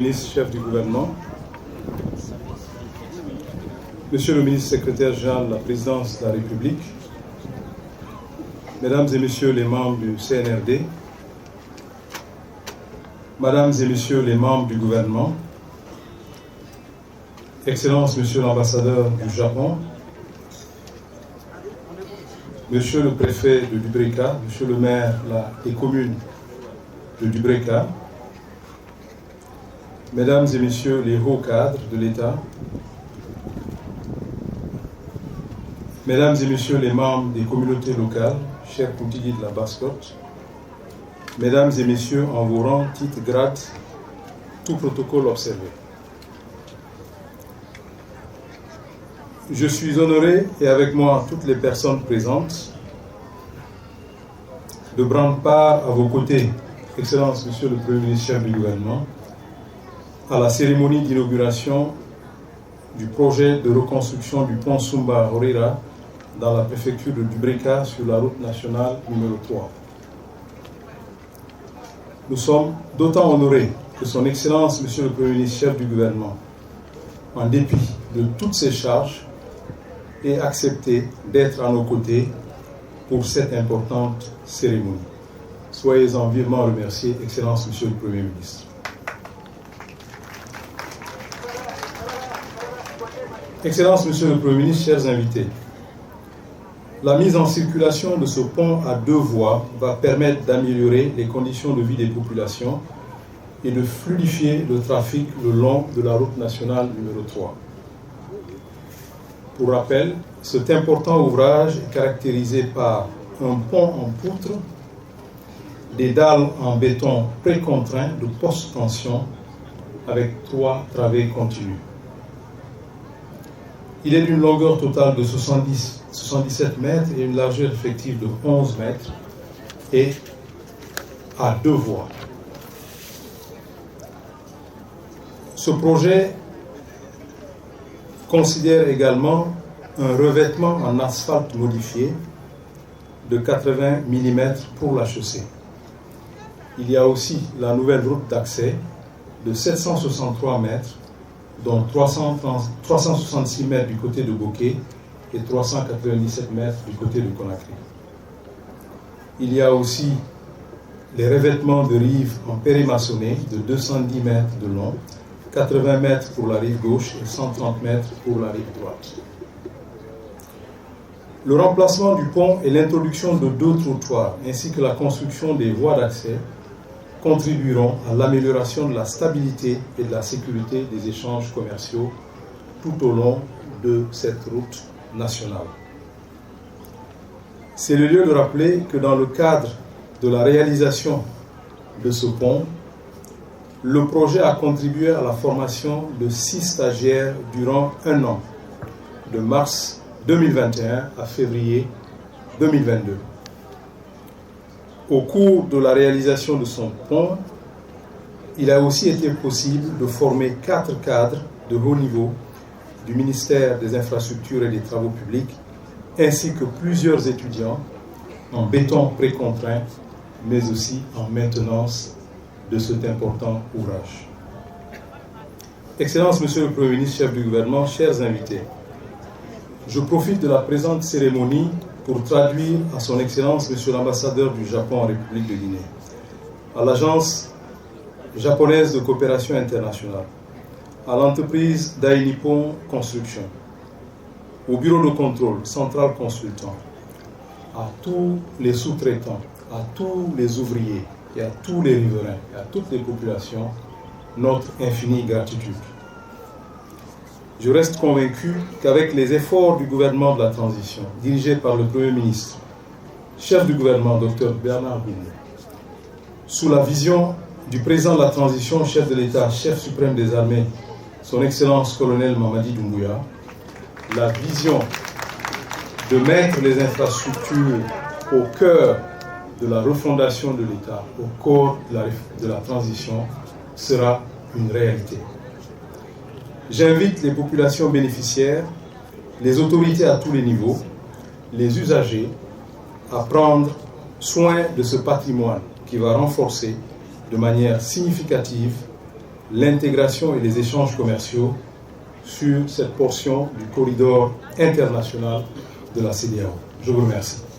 Ministre chef du gouvernement, Monsieur le ministre secrétaire général de la présidence de la République, Mesdames et Messieurs les membres du CNRD, Mesdames et Messieurs les membres du gouvernement, Excellence Monsieur l'ambassadeur du Japon, Monsieur le préfet de Dubreka, Monsieur le maire des communes de Dubreka, Mesdames et Messieurs les hauts cadres de l'État, Mesdames et Messieurs les membres des communautés locales, chers Koutigi de la Basse-Côte, Mesdames et Messieurs en vos rangs, titres, grades, tout protocole observé. Je suis honoré, et avec moi toutes les personnes présentes, de prendre part à vos côtés, Excellence Monsieur le Premier ministre chef du gouvernement, à la cérémonie d'inauguration du projet de reconstruction du pont Sumba-Horira dans la préfecture de Dubreka sur la route nationale numéro 3. Nous sommes d'autant honorés que son Excellence Monsieur le Premier ministre chef du gouvernement, en dépit de toutes ses charges, ait accepté d'être à nos côtés pour cette importante cérémonie. Soyez-en vivement remerciés, Excellence Monsieur le Premier ministre. Excellence Monsieur le Premier ministre, chers invités, la mise en circulation de ce pont à 2 voies va permettre d'améliorer les conditions de vie des populations et de fluidifier le trafic le long de la route nationale numéro 3. Pour rappel, cet important ouvrage est caractérisé par un pont en poutre, des dalles en béton précontraint de post-tension avec 3 travées continues. Il est d'une longueur totale de 77 mètres et une largeur effective de 11 mètres et à 2 voies. Ce projet considère également un revêtement en asphalte modifié de 80 mm pour la chaussée. Il y a aussi la nouvelle route d'accès de 763 mètres, dont 366 mètres du côté de Bokeh et 397 mètres du côté de Conakry. Il y a aussi les revêtements de rive en périmaçonné de 210 mètres de long, 80 mètres pour la rive gauche et 130 mètres pour la rive droite. Le remplacement du pont et l'introduction de 2 trottoirs ainsi que la construction des voies d'accès contribueront à l'amélioration de la stabilité et de la sécurité des échanges commerciaux tout au long de cette route nationale. C'est le lieu de rappeler que dans le cadre de la réalisation de ce pont, le projet a contribué à la formation de 6 stagiaires durant 1 an, de mars 2021 à février 2022. Au cours de la réalisation de son pont, il a aussi été possible de former 4 cadres de haut niveau du ministère des Infrastructures et des Travaux publics, ainsi que plusieurs étudiants en béton précontraint, mais aussi en maintenance de cet important ouvrage. Excellence Monsieur le Premier ministre, chef du gouvernement, chers invités, je profite de la présente cérémonie pour traduire à son Excellence Monsieur l'ambassadeur du Japon en République de Guinée, à l'Agence japonaise de coopération internationale, à l'entreprise Dai Nippon Construction, au bureau de contrôle Central Consultant, à tous les sous-traitants, à tous les ouvriers et à tous les riverains et à toutes les populations, notre infinie gratitude. Je reste convaincu qu'avec les efforts du gouvernement de la transition, dirigé par le Premier ministre, chef du gouvernement, Dr Bernard Boubou, sous la vision du président de la transition, chef de l'État, chef suprême des armées, son Excellence colonel Mamadi Doumbouya, la vision de mettre les infrastructures au cœur de la refondation de l'État, au cœur de la transition, sera une réalité. J'invite les populations bénéficiaires, les autorités à tous les niveaux, les usagers, à prendre soin de ce patrimoine qui va renforcer de manière significative l'intégration et les échanges commerciaux sur cette portion du corridor international de la CEDEAO. Je vous remercie.